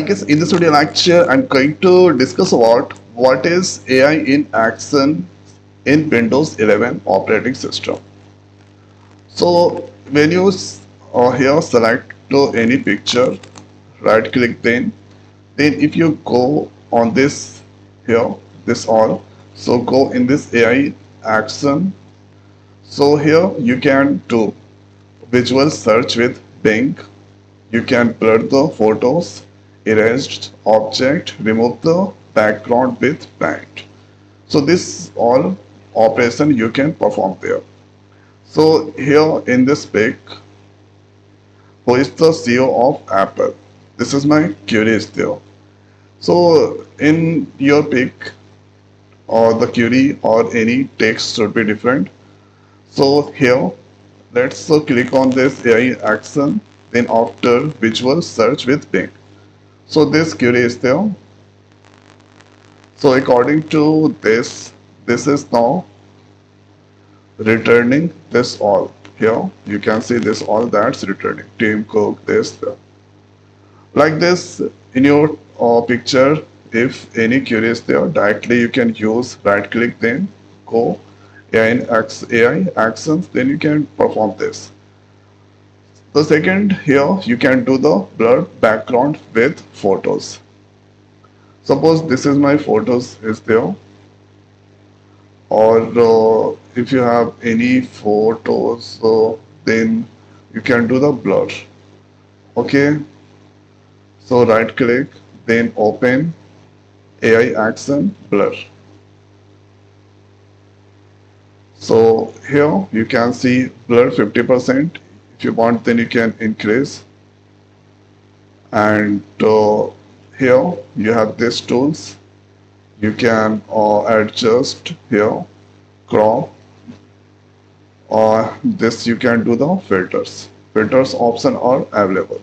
Guess in this video lecture, I'm going to discuss about what is AI in action in Windows 11 operating system. So when you here select any picture, right click then if you go on this here, this all, so go in this AI action. So here you can do visual search with Bing. You can blur the photos, erase object, remove the background with paint. So this all operation you can perform there. So here in this pic, who is the CEO of Apple? This is my query is there. So in your pic or the query or any text should be different. So here let's click on this AI action. Then after visual search with Bing. So this query is there. So according to this is now returning this all. Here you can see this all that's returning. Team Cook, this. Like this in your picture, if any query is there, directly you can use right click then go AI actions, then you can perform this. The second here you can do the blur background with photos. Suppose this is my photos is there, or if you have any photos, then you can do the blur. Okay, so right click, then open AI action blur. So here you can see blur 50%. If you want, then you can increase. And here you have these tools. You can adjust here, crop, or this you can do the filters. Filters option are available.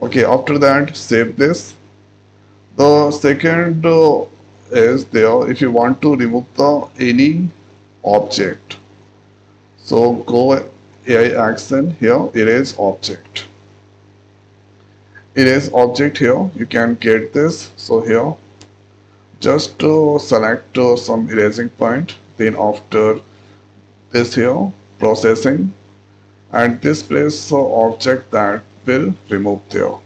Okay, after that save this. The second is there if you want to remove the any object. So go AI action here, erase object. Erase object here, you can get this. So here just select some erasing point, then after this here processing, and this place object that will remove there.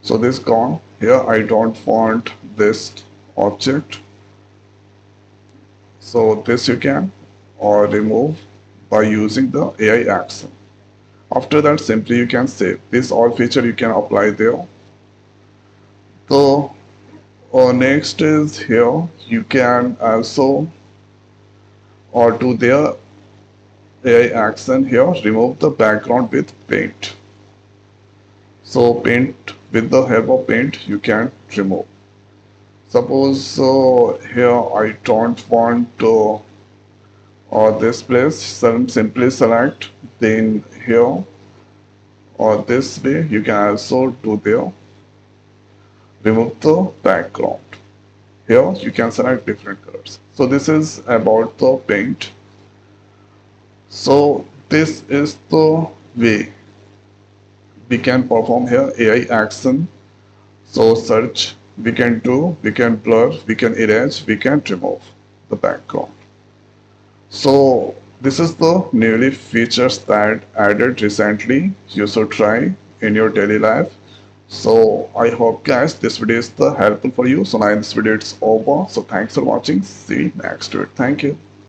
So this gone. Here I don't want this object, so this you can or remove by using the AI action. After that simply you can save. This all feature you can apply there. So next is here you can also or do their AI action here, remove the background with paint. So paint, with the help of paint you can remove. Suppose here I don't want this place, simply select, then here or this way you can also do there, remove the background. Here you can select different colors. So this is about the paint. So this is the way we can perform here AI action. So search we can do, we can blur, we can erase, we can remove the background. So this is the newly features that added recently. You should try in your daily life. So I hope guys this video is helpful for you. So now in this video it's over. So thanks for watching. See you next to it. Thank you.